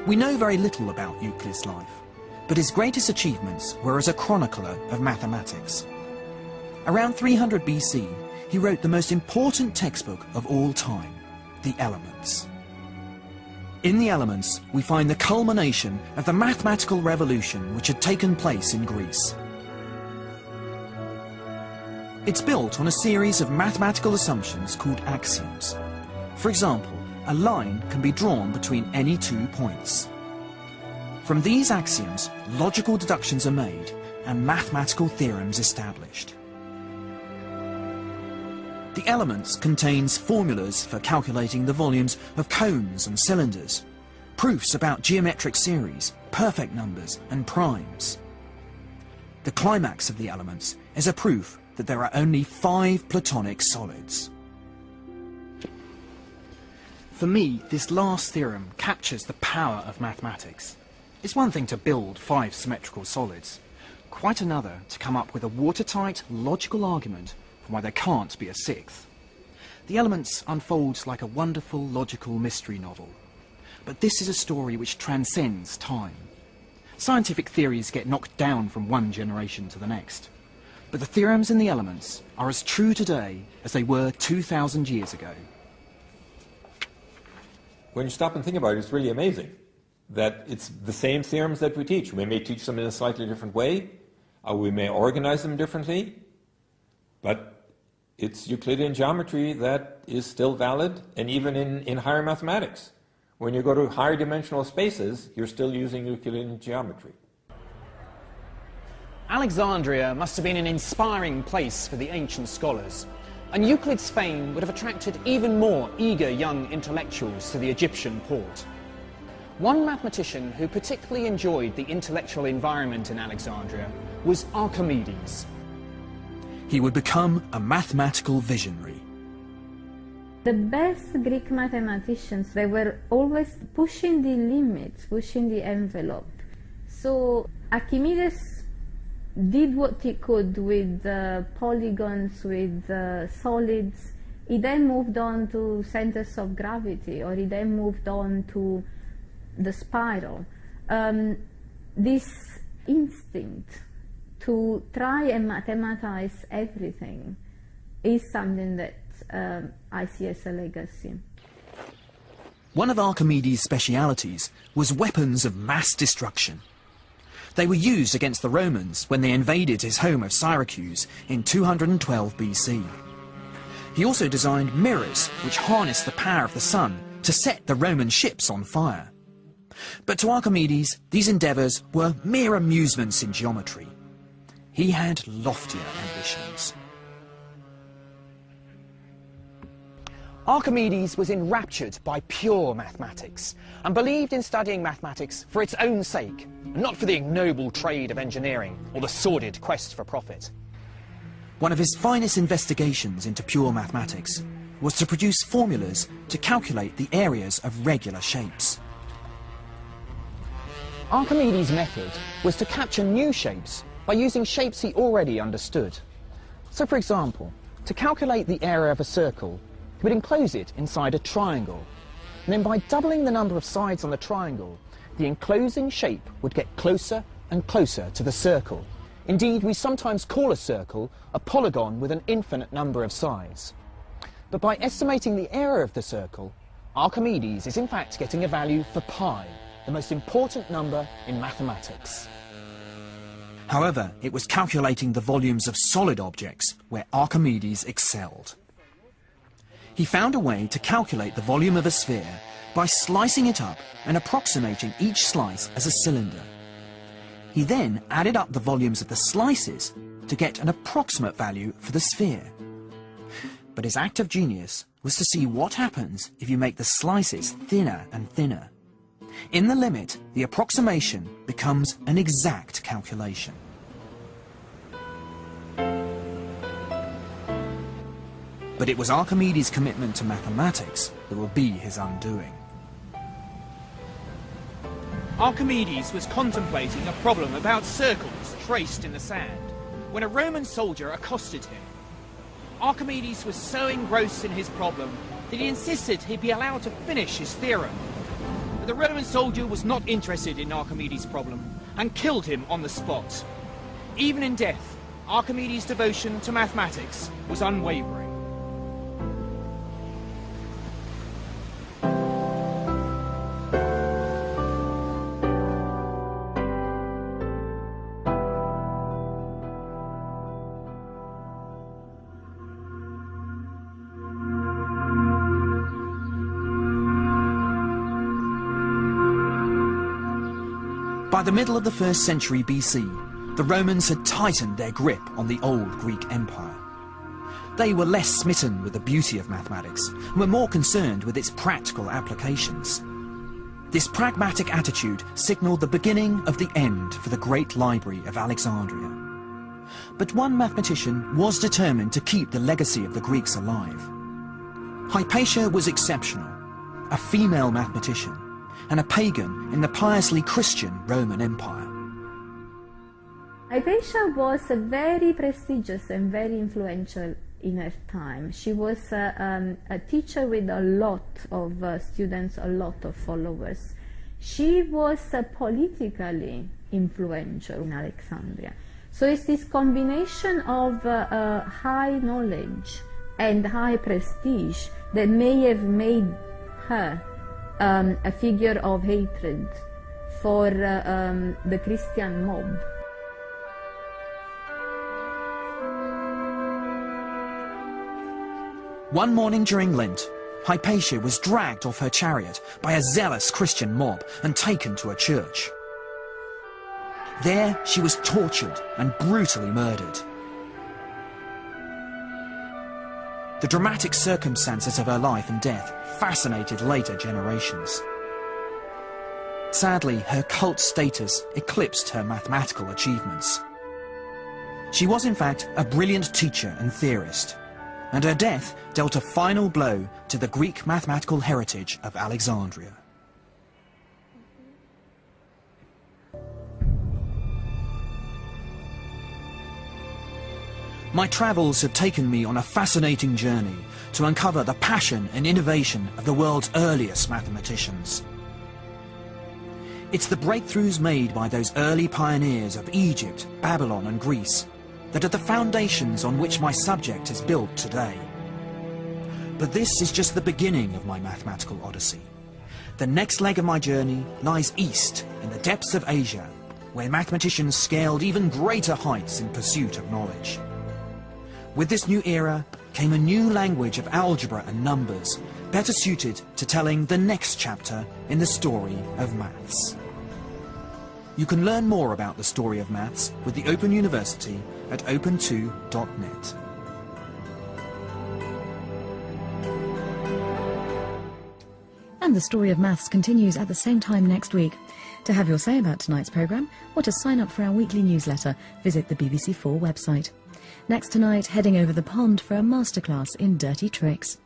We know very little about Euclid's life, but his greatest achievements were as a chronicler of mathematics. Around 300 BC, he wrote the most important textbook of all time, the Elements. In the Elements, we find the culmination of the mathematical revolution which had taken place in Greece. It's built on a series of mathematical assumptions called axioms. For example, a line can be drawn between any 2 points. From these axioms, logical deductions are made and mathematical theorems established. The Elements contains formulas for calculating the volumes of cones and cylinders, proofs about geometric series, perfect numbers and primes. The climax of the Elements is a proof that there are only 5 Platonic solids. For me, this last theorem captures the power of mathematics. It's one thing to build 5 symmetrical solids, quite another to come up with a watertight, logical argument for why there can't be a 6th. The Elements unfolds like a wonderful, logical mystery novel. But this is a story which transcends time. Scientific theories get knocked down from one generation to the next. But the theorems in the Elements are as true today as they were 2,000 years ago. When you stop and think about it, it's really amazing that it's the same theorems that we teach. We may teach them in a slightly different way, or we may organize them differently, but it's Euclidean geometry that is still valid, and even in higher mathematics. When you go to higher dimensional spaces, you're still using Euclidean geometry. Alexandria must have been an inspiring place for the ancient scholars, and Euclid's fame would have attracted even more eager young intellectuals to the Egyptian port. One mathematician who particularly enjoyed the intellectual environment in Alexandria was Archimedes. He would become a mathematical visionary. The best Greek mathematicians, they were always pushing the limits, pushing the envelope. So Archimedes did what he could with polygons, with solids. He then moved on to centers of gravity, or he then moved on to the spiral. This instinct to try and mathematize everything is something that I see as a legacy. One of Archimedes' specialities was weapons of mass destruction. They were used against the Romans when they invaded his home of Syracuse in 212 BC. He also designed mirrors which harnessed the power of the sun to set the Roman ships on fire. But to Archimedes, these endeavours were mere amusements in geometry. He had loftier ambitions. Archimedes was enraptured by pure mathematics and believed in studying mathematics for its own sake, and not for the ignoble trade of engineering or the sordid quest for profit. One of his finest investigations into pure mathematics was to produce formulas to calculate the areas of regular shapes. Archimedes' method was to capture new shapes by using shapes he already understood. So, for example, to calculate the area of a circle, he would enclose it inside a triangle, and then by doubling the number of sides on the triangle, the enclosing shape would get closer and closer to the circle. Indeed, we sometimes call a circle a polygon with an infinite number of sides. But by estimating the area of the circle, Archimedes is in fact getting a value for pi, the most important number in mathematics. However, it was calculating the volumes of solid objects where Archimedes excelled. He found a way to calculate the volume of a sphere by slicing it up and approximating each slice as a cylinder. He then added up the volumes of the slices to get an approximate value for the sphere. But his act of genius was to see what happens if you make the slices thinner and thinner. In the limit, the approximation becomes an exact calculation. But it was Archimedes' commitment to mathematics that will be his undoing. Archimedes was contemplating a problem about circles traced in the sand when a Roman soldier accosted him. Archimedes was so engrossed in his problem that he insisted he'd be allowed to finish his theorem. But the Roman soldier was not interested in Archimedes' problem and killed him on the spot. Even in death, Archimedes' devotion to mathematics was unwavering. By the middle of the 1st century BC, the Romans had tightened their grip on the old Greek Empire. They were less smitten with the beauty of mathematics and were more concerned with its practical applications. This pragmatic attitude signalled the beginning of the end for the great library of Alexandria. But one mathematician was determined to keep the legacy of the Greeks alive. Hypatia was exceptional, a female mathematician, and a pagan in the piously Christian Roman Empire. Hypatia was very prestigious and very influential in her time. She was a teacher with a lot of students, a lot of followers. She was politically influential in Alexandria. So it's this combination of high knowledge and high prestige that may have made her a figure of hatred for the Christian mob. One morning during Lent, Hypatia was dragged off her chariot by a zealous Christian mob and taken to a church. There she was tortured and brutally murdered. The dramatic circumstances of her life and death fascinated later generations. Sadly, her cult status eclipsed her mathematical achievements. She was in fact a brilliant teacher and theorist, and her death dealt a final blow to the Greek mathematical heritage of Alexandria. My travels have taken me on a fascinating journey to uncover the passion and innovation of the world's earliest mathematicians. It's the breakthroughs made by those early pioneers of Egypt, Babylon and Greece that are the foundations on which my subject is built today. But this is just the beginning of my mathematical odyssey. The next leg of my journey lies east in the depths of Asia, where mathematicians scaled even greater heights in pursuit of knowledge. With this new era came a new language of algebra and numbers, better suited to telling the next chapter in the story of maths. You can learn more about the story of maths with the Open University at open2.net. And the story of maths continues at the same time next week. To have your say about tonight's programme or to sign up for our weekly newsletter, visit the BBC4 website. Next tonight, heading over the pond for a masterclass in dirty tricks.